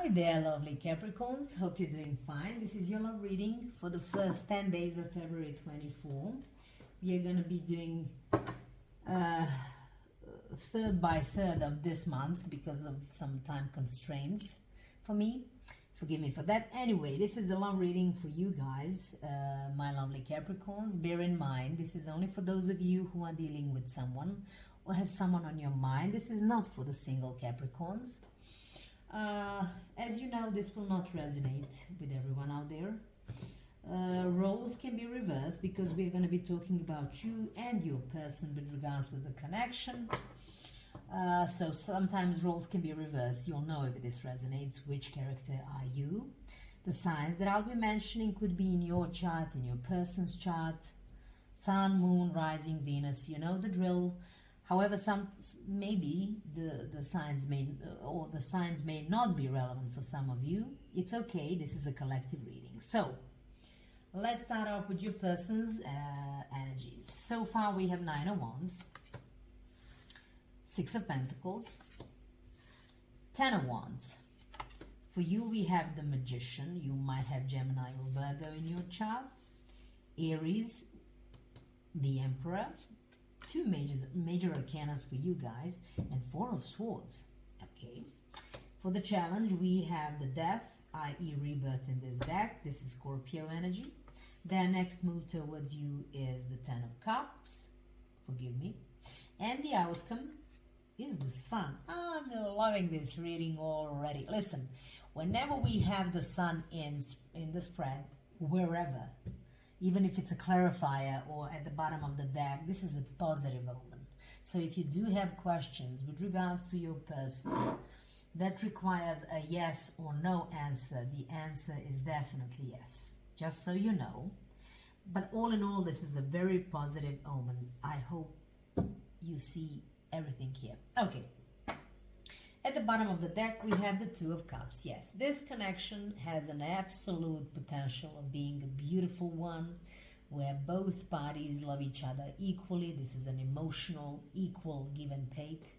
Hi there, lovely Capricorns. Hope you're doing fine. This is your love reading for the first 10 days of February 24. We are going to be doing third by third of this month because of some time constraints for me. Forgive me for that. Anyway, this is a love reading for you guys, my lovely Capricorns. Bear in mind, this is only for those of you who are dealing with someone or have someone on your mind. This is not for the single Capricorns. As you know, this will not resonate with everyone out there. Roles can be reversed because we're going to be talking about you and your person with regards to the connection. So sometimes roles can be reversed. You'll know if this resonates. Which character are you? The signs that I'll be mentioning could be in your chart, in your person's chart. Sun, Moon, Rising, Venus. You know the drill. However, maybe the signs may not be relevant for some of you. It's okay. This is a collective reading. So let's start off with your person's energies. So far, we have 9 of Wands, 6 of Pentacles, 10 of Wands. For you, we have the Magician. You might have Gemini or Virgo in your chart. Aries, the Emperor. 2 major arcanas for you guys, and 4 of Swords. Okay. For the challenge, we have the Death, i.e. rebirth in this deck. This is Scorpio energy. Their next move towards you is the 10 of Cups. Forgive me. And the outcome is the Sun. I'm loving this reading already. Listen, whenever we have the Sun in the spread, wherever, even if it's a clarifier or at the bottom of the deck, this is a positive omen. So if you do have questions with regards to your person that requires a yes or no answer, the answer is definitely yes, just so you know. But all in all, this is a very positive omen. I hope you see everything here. Okay. At the bottom of the deck, we have the 2 of Cups. Yes, this connection has an absolute potential of being a beautiful one where both parties love each other equally. This is an emotional, equal give and take.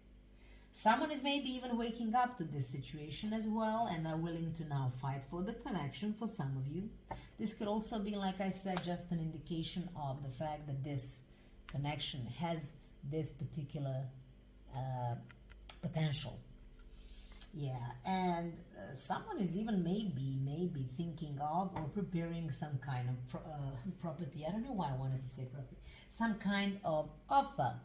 Someone is maybe even waking up to this situation as well and are willing to now fight for the connection for some of you. This could also be, like I said, just an indication of the fact that this connection has this particular potential. Yeah, and someone is even maybe thinking of or preparing some kind of property. I don't know why I wanted to say property. Some kind of offer.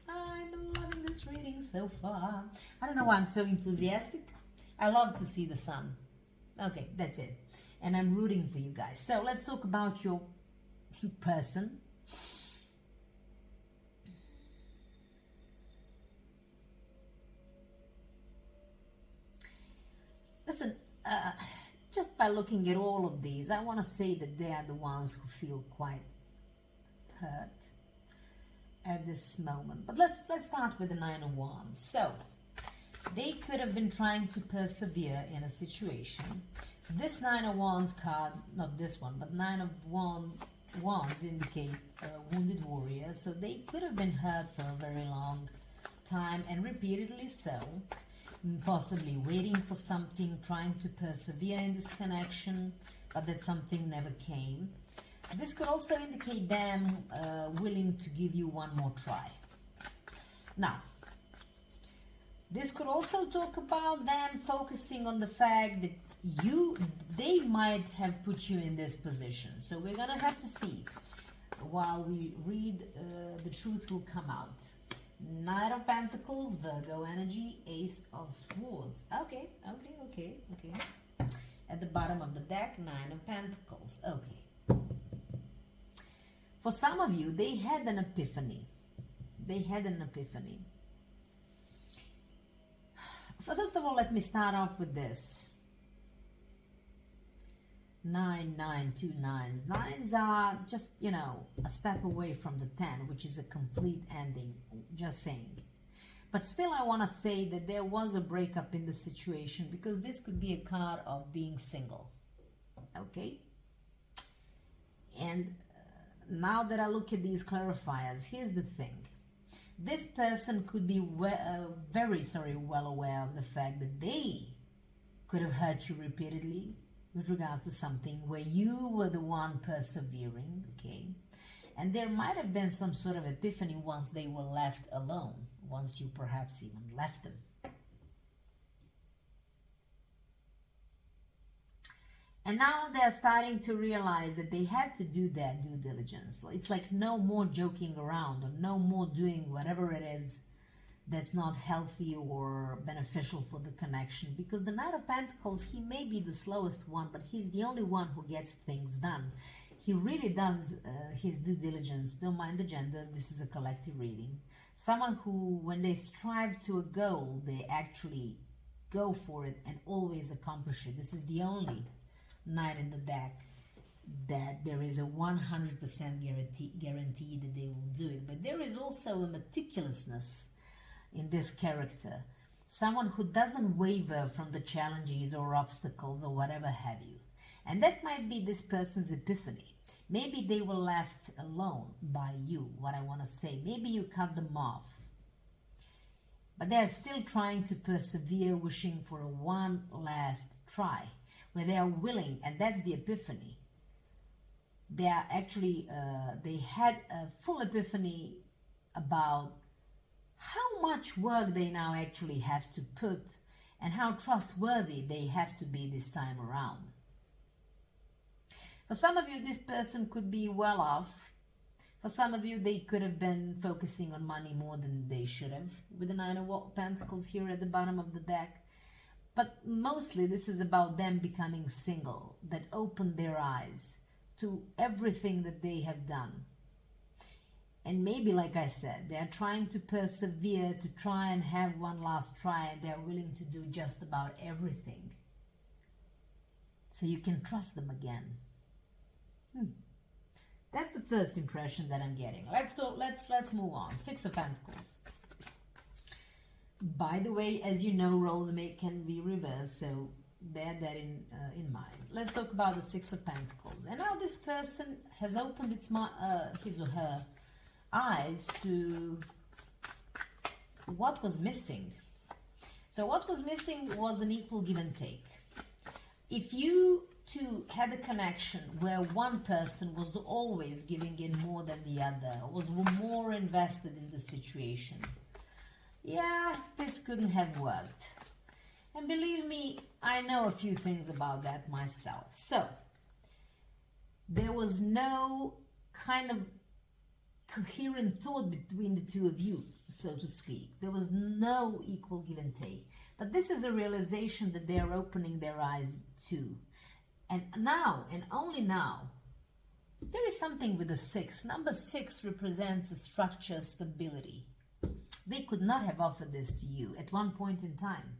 I'm loving this reading so far. I don't know why I'm so enthusiastic. I love to see the sun. Okay, that's it. And I'm rooting for you guys. So let's talk about your person. Listen, just by looking at all of these, I want to say that they are the ones who feel quite hurt at this moment. But let's start with the 9 of Wands. So, they could have been trying to persevere in a situation. This 9 of Wands card, not this one, but 9 of Wands indicate a wounded warrior. So they could have been hurt for a very long time, and repeatedly so. Possibly waiting for something, trying to persevere in this connection, but that something never came. This could also indicate them willing to give you one more try. Now, this could also talk about them focusing on the fact that they might have put you in this position. So we're going to have to see while we read, the truth will come out. Knight of Pentacles, Virgo energy, Ace of Swords. Okay. At the bottom of the deck, 9 of Pentacles. Okay. For some of you, they had an epiphany. First of all, let me start off with this. 9, 9, 2 9s. 9s are just, a step away from the 10, which is a complete ending, just saying. But still, I want to say that there was a breakup in the situation because this could be a card of being single. Okay? And now that I look at these clarifiers, here's the thing. This person could be very well aware of the fact that they could have hurt you repeatedly with regards to something where you were the one persevering, okay? And there might have been some sort of epiphany once they were left alone, once you perhaps even left them. And now they're starting to realize that they have to do their due diligence. It's like no more joking around or no more doing whatever it is that's not healthy or beneficial for the connection. Because the Knight of Pentacles, he may be the slowest one, but he's the only one who gets things done. He really does his due diligence. Don't mind the genders, this is a collective reading. Someone who, when they strive to a goal, they actually go for it and always accomplish it. This is the only Knight in the deck that there is a 100% guarantee that they will do it. But there is also a meticulousness in this character. Someone who doesn't waver from the challenges or obstacles or whatever have you. And that might be this person's epiphany. Maybe they were left alone by you, what I want to say. Maybe you cut them off. But they're still trying to persevere, wishing for a one last try, where they are willing, and that's the epiphany. They are actually, they had a full epiphany about how much work they now actually have to put and how trustworthy they have to be this time around. For some of you, this person could be well off. For some of you, they could have been focusing on money more than they should have, with the Nine of Pentacles here at the bottom of the deck. But mostly this is about them becoming single, that opened their eyes to everything that they have done. And maybe, like I said, they're trying to persevere, to try and have one last try, and they're willing to do just about everything. So you can trust them again. That's the first impression that I'm getting. Let's move on. Six of Pentacles. By the way, as you know, roles can be reversed, so bear that in mind. Let's talk about the Six of Pentacles. And now this person has opened his or her eyes to what was missing. So what was missing was an equal give and take. If you two had a connection where one person was always giving in more than the other, was more invested in the situation, yeah, this couldn't have worked. And believe me, I know a few things about that myself. So, there was no kind of coherent thought between the two of you, so to speak. There was no equal give and take. But this is a realization that they are opening their eyes to. And now, and only now, there is something with the six. Number six represents a structure, stability. They could not have offered this to you at one point in time.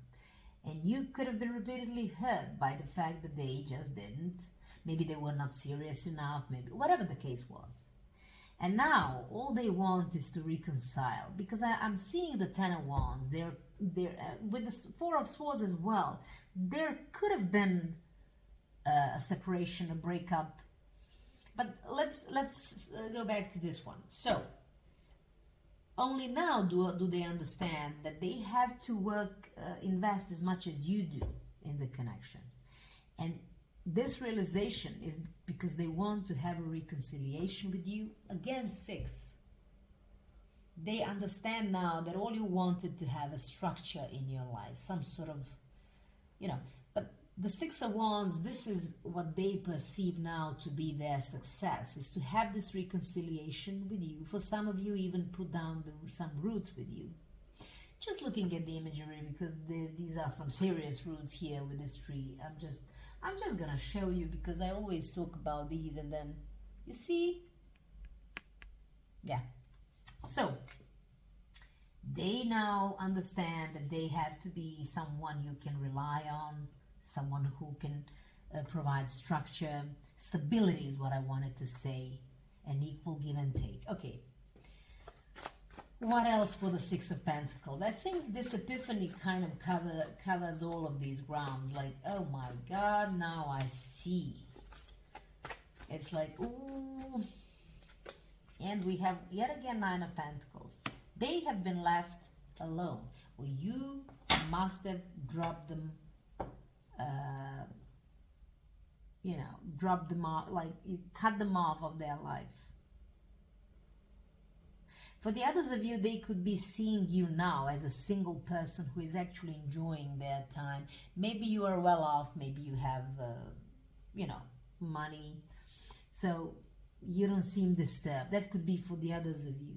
And you could have been repeatedly hurt by the fact that they just didn't. Maybe they were not serious enough, maybe whatever the case was. And now all they want is to reconcile, because I'm seeing the Ten of Wands. They're with the Four of Swords as well. There could have been a separation, a breakup. But let's go back to this one. So only now do they understand that they have to work, invest as much as you do in the connection. And this realization is because they want to have a reconciliation with you. Again, six. They understand now that all you wanted to have a structure in your life, some sort of, but the Six of Wands, this is what they perceive now to be their success, is to have this reconciliation with you. For some of you, even put down some roots with you. Just looking at the imagery, because these are some serious roots here with this tree. I'm just gonna show you, because I always talk about these, and then you see, yeah. So they now understand that they have to be someone you can rely on, someone who can provide structure. Stability is what I wanted to say, an equal give and take. Okay. What else for the Six of Pentacles? I think this epiphany kind of covers all of these grounds. Like, oh my God, now I see. It's like, ooh. And we have, yet again, Nine of Pentacles. They have been left alone. Well, you must have dropped them you know, drop them off, like you cut them off of their life. For the others of you, they could be seeing you now as a single person who is actually enjoying their time. Maybe you are well off, maybe you have, you know, money, so you don't seem disturbed. That could be for the others of you.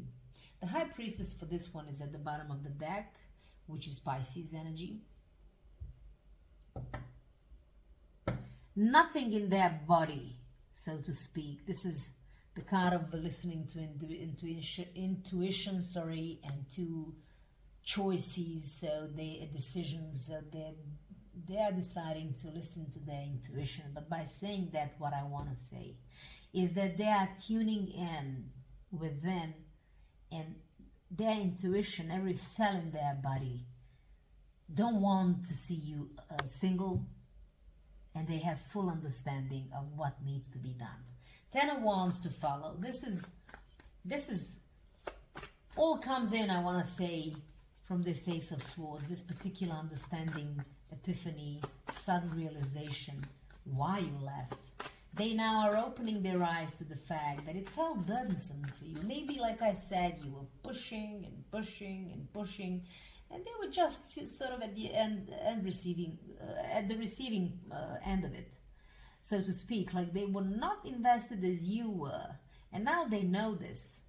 The High Priestess for this one is at the bottom of the deck, which is Pisces energy. Nothing in their body, so to speak. This is the card of listening to intuition, sorry, and to choices, so decisions. They are deciding to listen to their intuition. But by saying that, what I want to say is that they are tuning in within, and their intuition, every cell in their body, don't want to see you single, and they have full understanding of what needs to be done. Ten of Wands to follow. This is all comes in, I want to say, from this Ace of Swords, this particular understanding, epiphany, sudden realization why you left. They now are opening their eyes to the fact that it felt burdensome for you. Maybe, like I said, you were pushing and pushing and pushing, and they were just sort of at the end receiving, at the receiving end of it, so to speak. Like they were not invested as you were, and now they know this.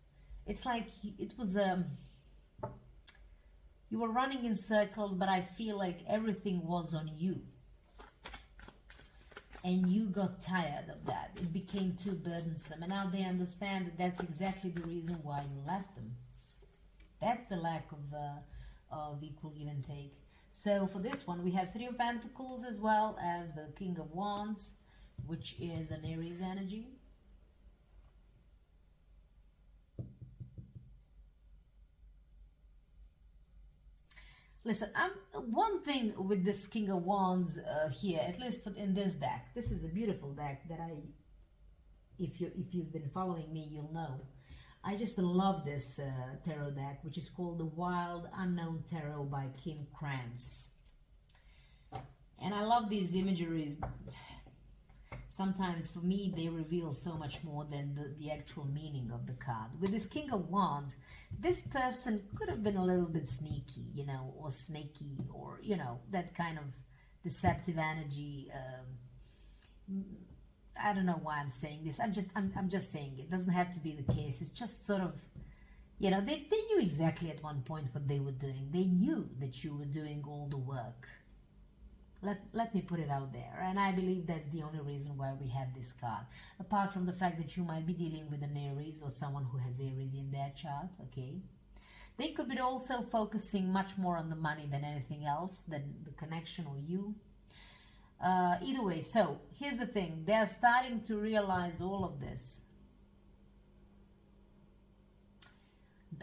It's like it was you were running in circles, but I feel like everything was on you. And you got tired of that. It became too burdensome. And now they understand that that's exactly the reason why you left them. That's the lack of equal give and take. So for this one, we have Three of Pentacles as well as the King of Wands, which is an Aries energy. Listen, one thing with this King of Wands here, at least in this deck, this is a beautiful deck that if you've been following me, you'll know. I just love this tarot deck, which is called the Wild Unknown Tarot by Kim Krantz. And I love these imageries. Sometimes for me they reveal so much more than the actual meaning of the card. With this King of Wands, this person could have been a little bit sneaky, you know, or snaky, or, you know, that kind of deceptive energy. I don't know why I'm saying this. I'm just saying it. It doesn't have to be the case. It's just sort of, you know, they knew exactly at one point what they were doing. They knew that you were doing all the work. Let me put it out there. And I believe that's the only reason why we have this card. Apart from the fact that you might be dealing with an Aries or someone who has Aries in their chart, okay? They could be also focusing much more on the money than anything else, than the connection or you. Either way, so here's the thing. They're starting to realize all of this.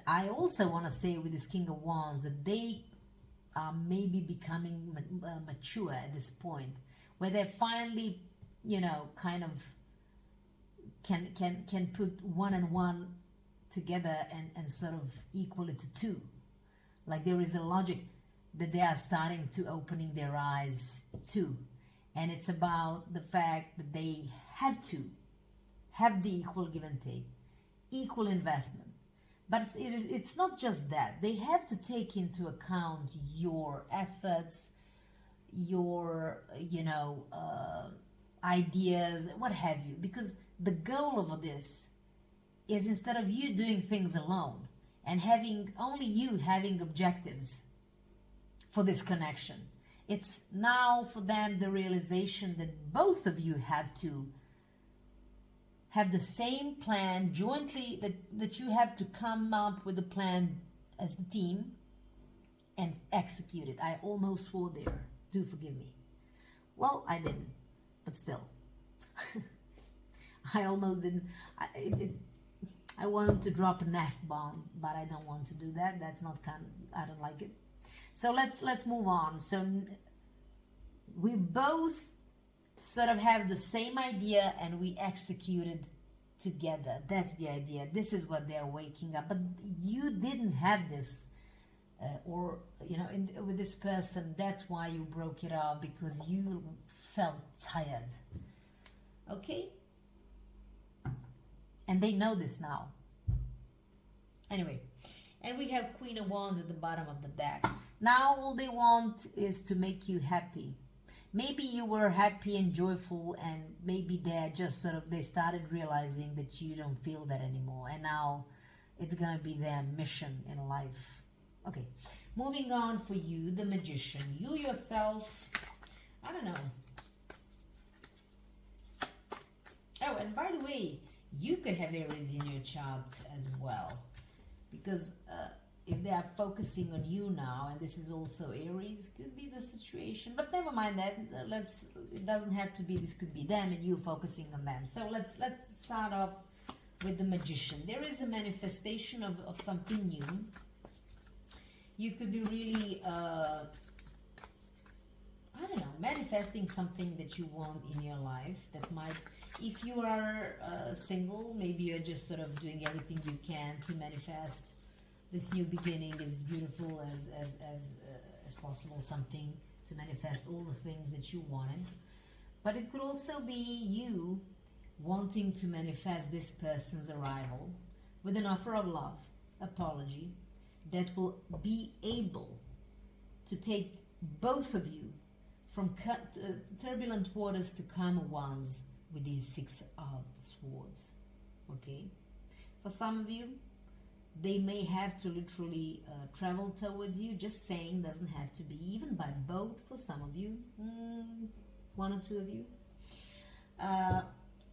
I also want to say with this King of Wands that they are maybe becoming mature at this point, where they finally, you know, kind of can put one and one together and sort of equal it to two. Like there is a logic that they are starting to opening their eyes to, and it's about the fact that they have to have the equal give and take, equal investment. But it's not just that. They have to take into account your efforts, your, you know, ideas, what have you. Because the goal of this is, instead of you doing things alone and having only you having objectives for this connection, it's now for them the realization that both of you have to have the same plan jointly, that you have to come up with a plan as the team and execute it. I almost swore there. Do forgive me. Well, I didn't, but still. I almost didn't. I wanted to drop an F-bomb, but I don't want to do that. That's not I don't like it. So let's move on. So we both sort of have the same idea and we executed together. That's the idea. This is what they're waking up. But you didn't have this or with this person, that's why you broke it off, because you felt tired. Okay, and they know this now. Anyway, and we have Queen of Wands at the bottom of the deck. Now all they want is to make you happy. Maybe you were happy and joyful, and maybe they started realizing that you don't feel that anymore, and now it's gonna be their mission in life. Okay, moving on for you, the Magician. You yourself, I don't know. Oh, and by the way, you could have Aries in your chart as well, because if they are focusing on you now, and this is also Aries, could be the situation. But never mind that. It doesn't have to be. This could be them and you focusing on them. So let's start off with the Magician. There is a manifestation of something new. You could be really, I don't know, manifesting something that you want in your life. That might, if you are single, maybe you're just sort of doing everything you can to manifest this new beginning, as beautiful as possible, something to manifest all the things that you wanted. But it could also be you wanting to manifest this person's arrival with an offer of love, apology, that will be able to take both of you from turbulent waters to calmer ones with these 6 of Swords. Okay, for some of you, they may have to literally travel towards you. Just saying, doesn't have to be, even by boat for some of you, 1 or 2 of you.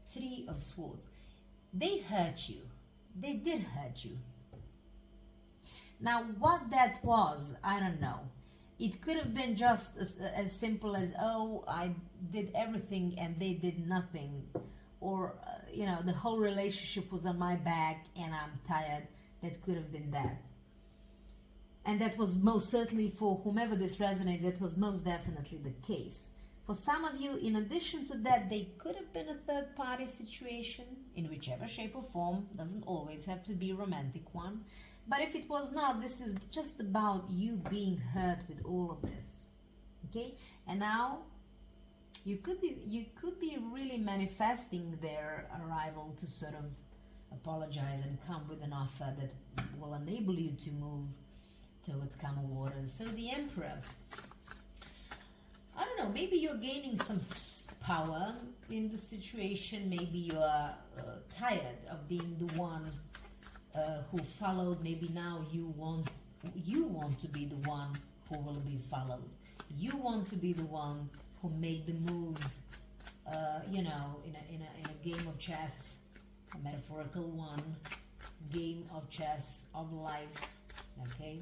3 of Swords. They hurt you. They did hurt you. Now, what that was, I don't know. It could have been just as simple as, oh, I did everything and they did nothing. Or, the whole relationship was on my back and I'm tired. That could have been that. And that was most certainly, for whomever this resonates, that was most definitely the case. For some of you, in addition to that, they could have been a third-party situation in whichever shape or form. Doesn't always have to be a romantic one. But if it was not, this is just about you being hurt with all of this. Okay? And now you could be really manifesting their arrival to sort of apologize and come with an offer that will enable you to move towards calmer waters. So the Emperor, I don't know, maybe you're gaining some power in the situation. Maybe you are tired of being the one who followed. Maybe now you want to be the one who will be followed. You want to be the one who made the moves, in a game of chess, a metaphorical one, game of chess of life. Okay,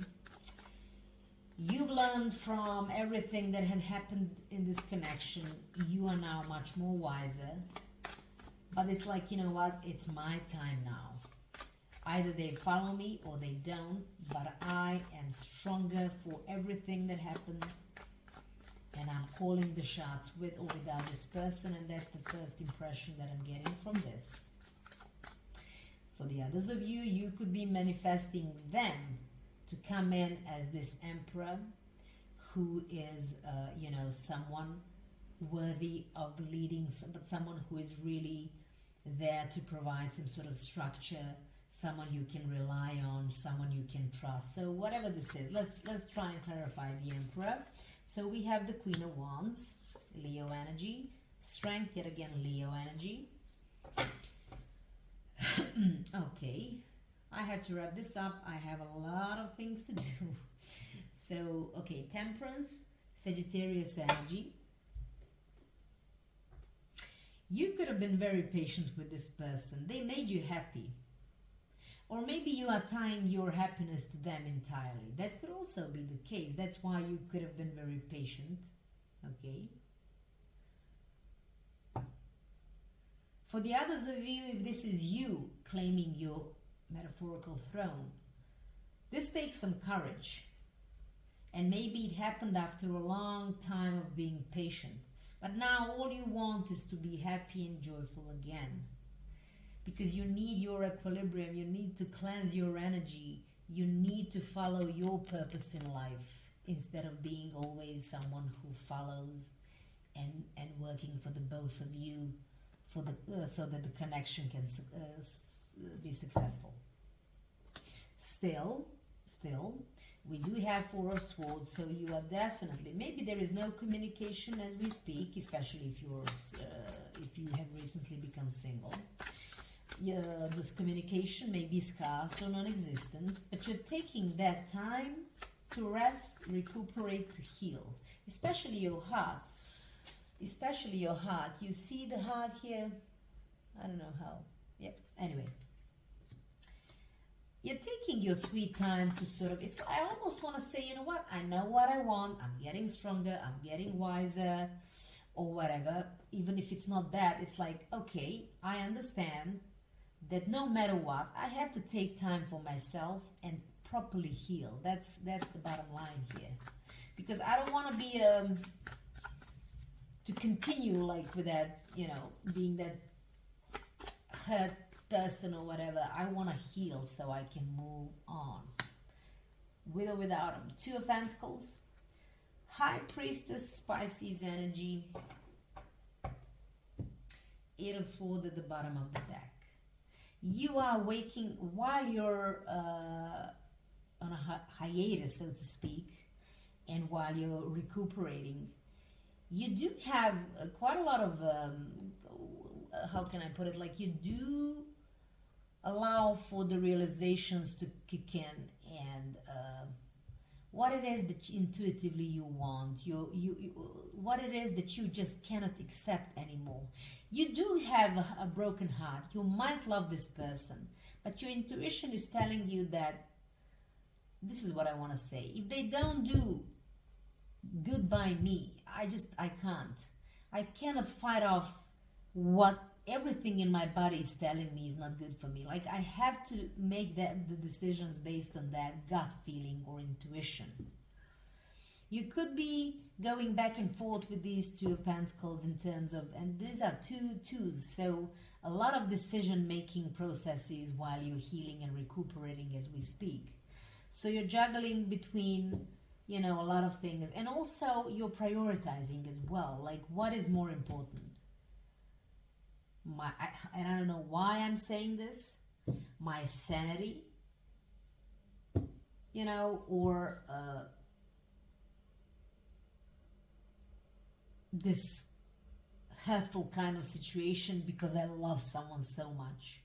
you've learned from everything that had happened in this connection. You are now much more wiser, but it's like, you know what, it's my time now. Either they follow me or they don't, but I am stronger for everything that happened, and I'm calling the shots with or without this person, and that's the first impression that I'm getting from this. For the others of you, you could be manifesting them to come in as this Emperor who is, someone worthy of leading, but someone who is really there to provide some sort of structure, someone you can rely on, someone you can trust. So whatever this is, let's try and clarify the Emperor. So we have the Queen of Wands, Leo energy, Strength, yet again Leo energy. Okay, I have to wrap this up. I have a lot of things to do. So, okay, Temperance, Sagittarius energy. You could have been very patient with this person. They made you happy. Or maybe you are tying your happiness to them entirely. That could also be the case. That's why you could have been very patient. Okay. For the others of you, if this is you claiming your metaphorical throne, this takes some courage. And maybe it happened after a long time of being patient. But now all you want is to be happy and joyful again. Because you need your equilibrium, you need to cleanse your energy You need to follow your purpose in life instead of being always someone who follows and working for the both of you for the so that the connection can be successful. Still, we do have Four of Swords, so you are definitely, maybe there is no communication as we speak, especially if you have recently become single. This communication may be scarce or non-existent, but you're taking that time to rest, recuperate, to heal, especially your heart. Especially your heart. You see the heart here? I don't know how. Yeah, anyway. You're taking your sweet time to sort of, I almost want to say, you know what, I know what I want, I'm getting stronger, I'm getting wiser, or whatever. Even if it's not that, it's like, okay, I understand that no matter what, I have to take time for myself and properly heal. That's the bottom line here. Because I don't want to be, to continue like with that, you know, being that hurt person or whatever. I want to heal so I can move on. With or without him. Two of Pentacles. High Priestess, Pisces energy. Eight of Swords at the bottom of the deck. You are waking while you're on a hiatus, so to speak, and while you're recuperating. You do have quite a lot of, how can I put it, like you do allow for the realizations to kick in and what it is that intuitively you want, what it is that you just cannot accept anymore. You do have a broken heart. You might love this person, but your intuition is telling you that this is what I want to say. If they don't do good by me, I can't. I cannot fight off what everything in my body is telling me is not good for me. Like I have to make the decisions based on that gut feeling or intuition. You could be going back and forth with these Two of Pentacles in terms of, and these are twos, so a lot of decision-making processes while you're healing and recuperating as we speak. So you're juggling between, you know, a lot of things, and also you're prioritizing as well, like what is more important. And I don't know why I'm saying this, my sanity, you know, or this hurtful kind of situation because I love someone so much.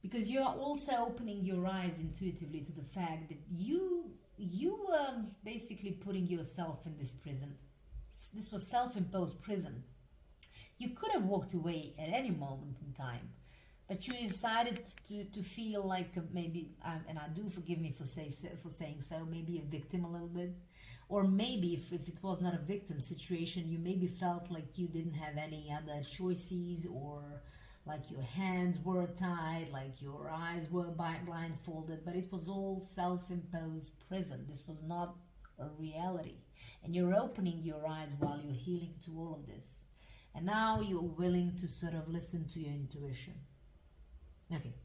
Because you're also opening your eyes intuitively to the fact that you basically putting yourself in this prison. This was self-imposed prison. You could have walked away at any moment in time, but you decided to feel like maybe, and I do forgive me for saying so, maybe a victim a little bit, or maybe if it was not a victim situation, you maybe felt like you didn't have any other choices, or like your hands were tied, like your eyes were blindfolded, but it was all self-imposed prison. This was not a reality, and you're opening your eyes while you're healing to all of this. And now you're willing to sort of listen to your intuition. Okay.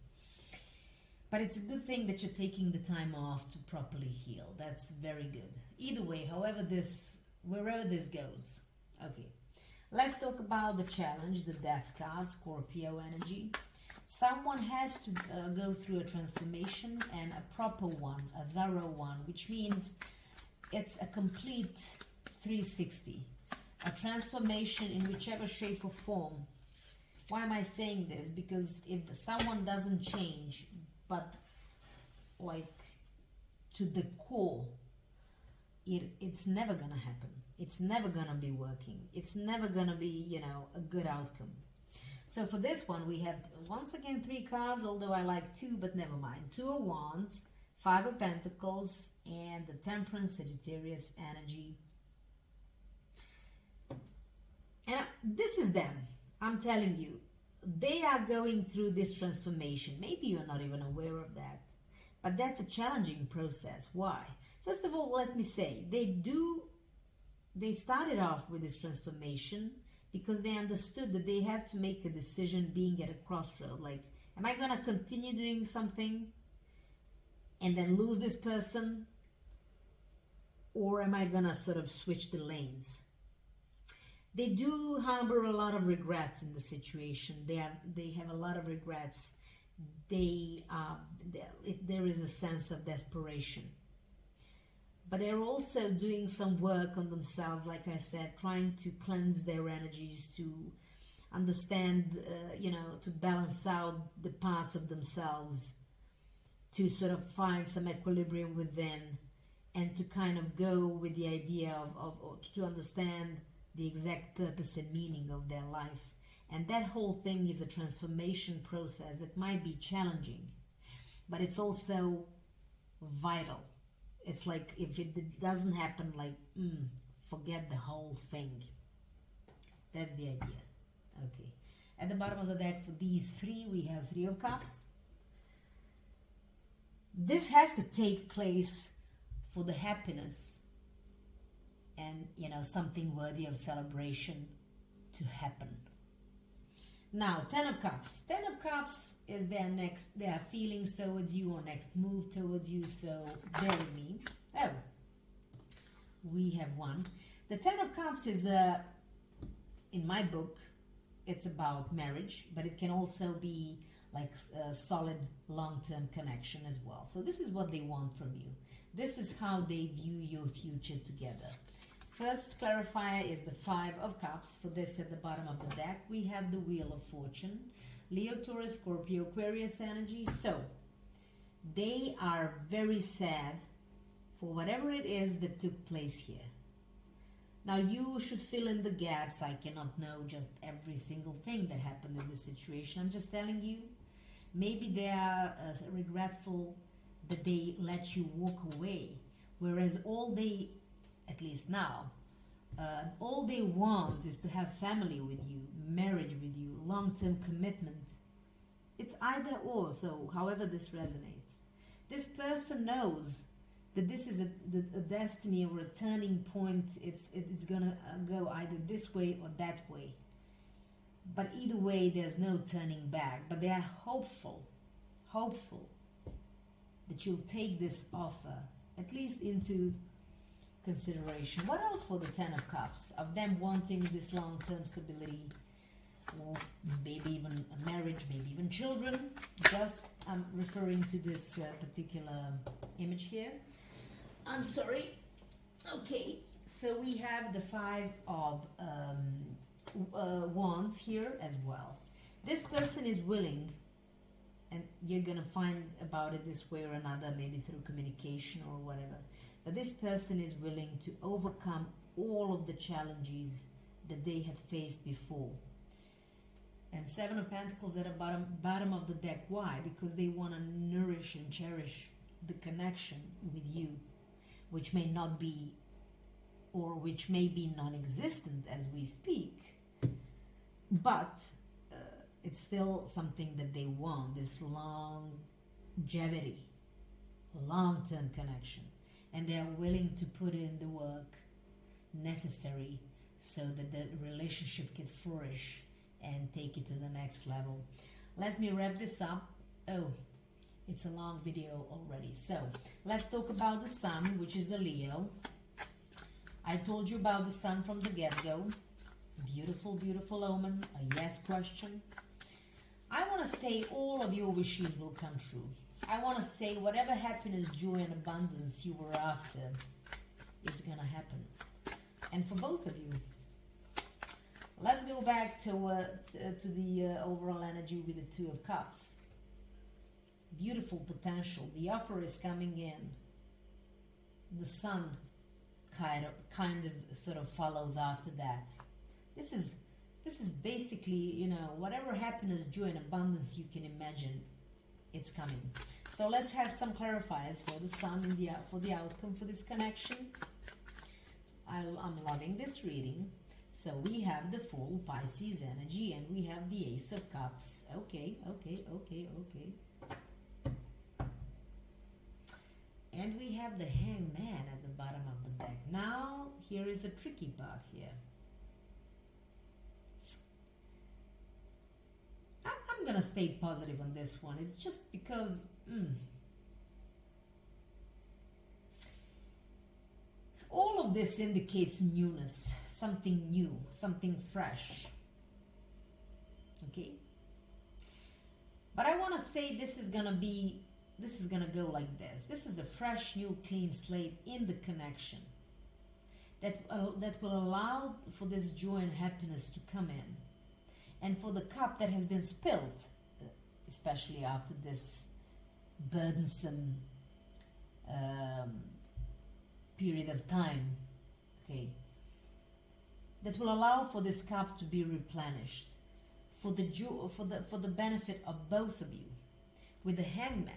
But it's a good thing that you're taking the time off to properly heal. That's very good. Either way, wherever this goes. Okay. Let's talk about the challenge, the Death card, Scorpio energy. Someone has to go through a transformation, and a proper one, a thorough one, which means it's a complete 360. A transformation in whichever shape or form. Why am I saying this? Because if someone doesn't change, but like to the core, it's never gonna happen. It's never gonna be working. It's never gonna be, you know, a good outcome. So for this one, we have once again 3 cards, although I like 2, but never mind. 2 of Wands, 5 of Pentacles, and the Temperance, Sagittarius energy. And this is them. I'm telling you, they are going through this transformation. Maybe you're not even aware of that, but that's a challenging process. Why? First of all, let me say, they started off with this transformation because they understood that they have to make a decision being at a crossroad. Like, am I going to continue doing something and then lose this person, or am I gonna sort of switch the lanes? They do harbor a lot of regrets in the situation. They have a lot of regrets. There is a sense of desperation, but they're also doing some work on themselves, like I said, trying to cleanse their energies, to understand, to balance out the parts of themselves, to sort of find some equilibrium within, and to kind of go with the idea of to understand the exact purpose and meaning of their life. And that whole thing is a transformation process that might be challenging, but it's also vital. It's like, if it doesn't happen, like, forget the whole thing. That's the idea. Okay. At the bottom of the deck for these three, we have Three of Cups. This has to take place for the happiness and, something worthy of celebration to happen. Now, Ten of Cups. Ten of Cups is their feelings towards you, or next move towards you, so bear with me. Oh, we have one. The Ten of Cups is, in my book, it's about marriage, but it can also be like a solid long-term connection as well. So this is what they want from you. This is how they view your future together. First clarifier is the Five of Cups. For this, at the bottom of the deck, we have the Wheel of Fortune. Leo, Taurus, Scorpio, Aquarius energy. So, they are very sad for whatever it is that took place here. Now, you should fill in the gaps. I cannot know just every single thing that happened in this situation. I'm just telling you, maybe they are regretful that they let you walk away, whereas all they, at least now, all they want is to have family with you, marriage with you, long-term commitment. It's either or, so however this resonates. This person knows that this is a destiny or a turning point. It's gonna go either this way or that way. But either way, there's no turning back. But they are hopeful that you'll take this offer, at least into consideration. What else for the Ten of Cups? Of them wanting this long-term stability, or maybe even a marriage, maybe even children. Just, I'm referring to this particular image here. I'm sorry. Okay, so we have the Five of Wands here as well. This person is willing, and you're gonna find about it this way or another, maybe through communication or whatever, but this person is willing to overcome all of the challenges that they have faced before. And Seven of Pentacles at the bottom of the deck. Why? Because they want to nourish and cherish the connection with you, which may not be, or which may be non-existent as we speak, but it's still something that they want, this longevity, long-term connection, and they are willing to put in the work necessary so that the relationship can flourish and take it to the next level. Let me wrap this up. Oh, it's a long video already. So let's talk about the Sun, which is a Leo. I told you about the Sun from the get-go. Beautiful, beautiful omen, a yes question. I want to say all of your wishes will come true. I want to say whatever happiness, joy, and abundance you were after, it's going to happen. And for both of you. Let's go back to the overall energy with the Two of Cups. Beautiful potential. The offer is coming in. The Sun kind of sort of follows after that. This is basically, whatever happiness, joy, and abundance you can imagine, it's coming. So let's have some clarifiers for the Sun and for the outcome for this connection. I'm loving this reading. So we have the full Pisces energy, and we have the Ace of Cups. Okay. And we have the Hangman at the bottom of the deck. Now, here is a tricky part here. I'm going to stay positive on this one. It's just because of this indicates newness, something new, something fresh. Okay? But I want to say this is going to go like this. This is a fresh, new, clean slate in the connection that will allow for this joy and happiness to come in. And for the cup that has been spilled, especially after this burdensome period of time, okay, that will allow for this cup to be replenished for the benefit of both of you. With the Hangman,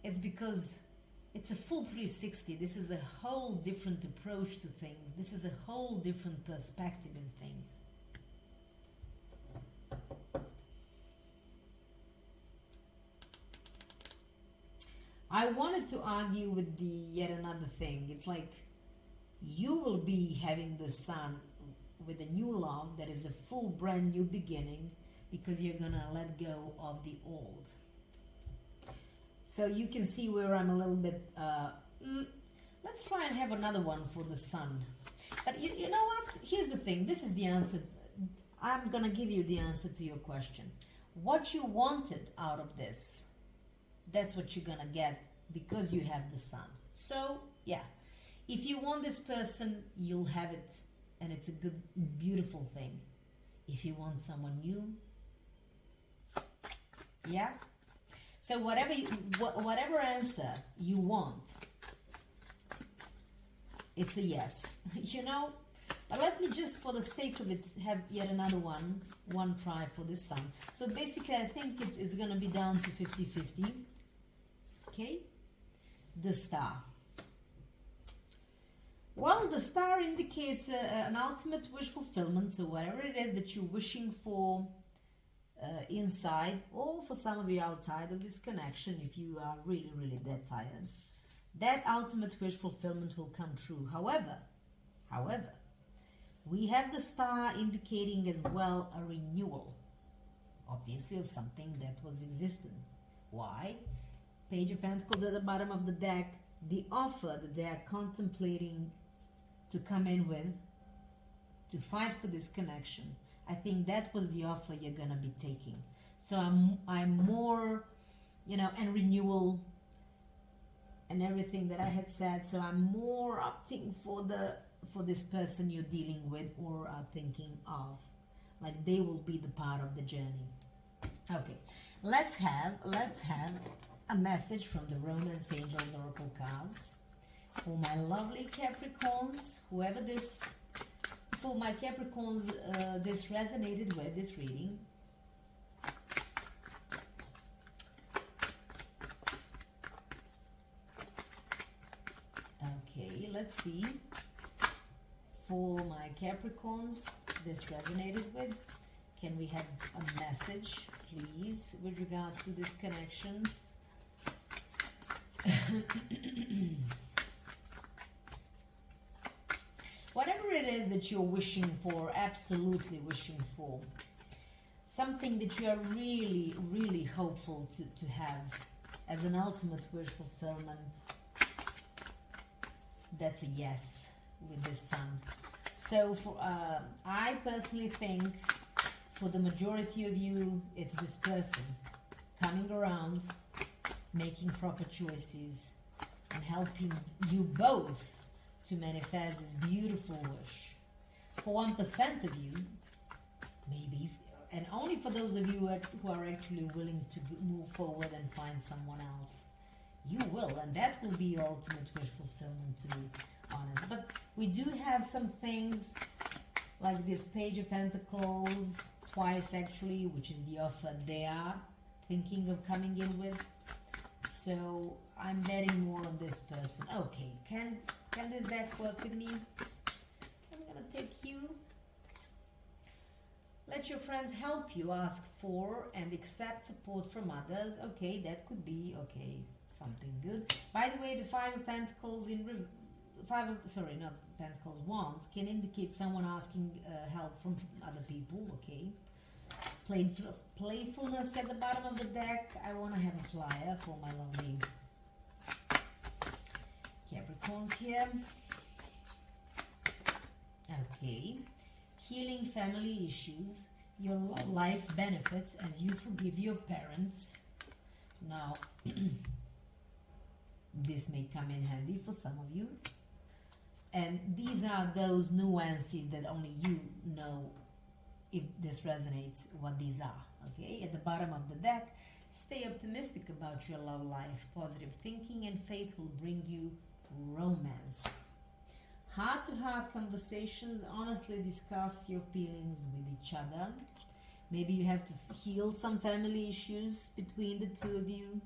it's because it's a full 360. This is a whole different approach to things. This is a whole different perspective in things. I wanted to argue with the yet another thing. It's like you will be having the sun with a new love that is a full brand new beginning, because you're gonna let go of the old. So you can see where I'm a little bit let's try and have another one for the sun. But you know what, here's the thing, this is the answer. I'm gonna give you the answer to your question. What you wanted out of this, that's what you're gonna get, because you have the sun. So yeah, if you want this person, you'll have it, and it's a good, beautiful thing. If you want someone new, yeah. So whatever answer you want, it's a yes. You know. But let me just, for the sake of it, have yet another one try for this sun. So basically, I think it's going to be down to 50-50. Okay? The star. Well, the star indicates an ultimate wish fulfillment. So whatever it is that you're wishing for inside, or for some of you outside of this connection, if you are really, really that tired, that ultimate wish fulfillment will come true. However, we have the star indicating as well a renewal, obviously, of something that was existent. Why? Page of Pentacles at the bottom of the deck, the offer that they are contemplating to come in with, to fight for this connection. I think that was the offer you're going to be taking. So I'm more, you know, and renewal and everything that I had said. So I'm more opting for this person you're dealing with or are thinking of. Like they will be the part of the journey. Okay, let's have a message from the Romance Angels Oracle cards for my lovely Capricorns, whoever this, for my Capricorns this resonated with, this reading. Okay, let's see. For my Capricorns this resonated with, can we have a message, please, with regards to this connection? Whatever it is that you're wishing for, absolutely wishing for, something that you are really, really hopeful to have as an ultimate wish fulfillment, that's a yes with this sun. So for I personally think for the majority of you, it's this person coming around, making proper choices, and helping you both to manifest this beautiful wish. For 1% of you, maybe, and only for those of you who are actually willing to move forward and find someone else, you will, and that will be your ultimate wish fulfillment, to be honest. But we do have some things like this Page of Pentacles, twice actually, which is the offer they are thinking of coming in with. So I'm betting more on this person. Okay, can this deck work with me? I'm gonna take you. Let your friends help you, ask for and accept support from others. Okay, that could be, okay, something good. By the way, the Five of Pentacles Wands can indicate someone asking help from other people, okay. Playfulness at the bottom of the deck. I want to have a flyer for my lovely Capricorns here. Okay. Healing family issues, your life benefits as you forgive your parents. Now, this may come in handy for some of you. And these are those nuances that only you know if this resonates, what these are. Okay, at the bottom of the deck, stay optimistic about your love life. Positive thinking and faith will bring you romance. Heart-to-heart conversations, honestly discuss your feelings with each other. Maybe you have to heal some family issues between the two of you.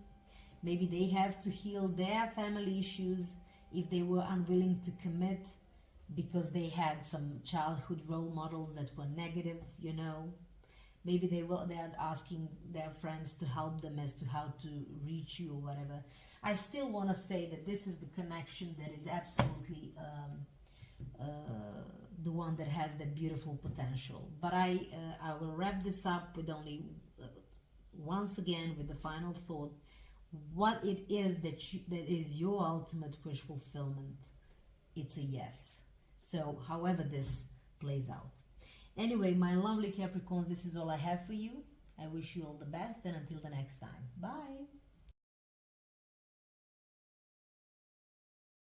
Maybe they have to heal their family issues if they were unwilling to commit because they had some childhood role models that were negative, you know. Maybe they're asking their friends to help them as to how to reach you or whatever. I still want to say that this is the connection that is absolutely the one that has that beautiful potential. But I will wrap this up with only once again with the final thought: what it is that is your ultimate wish fulfillment. It's a yes. So however this plays out. Anyway, my lovely Capricorns, this is all I have for you. I wish you all the best, and until the next time, bye.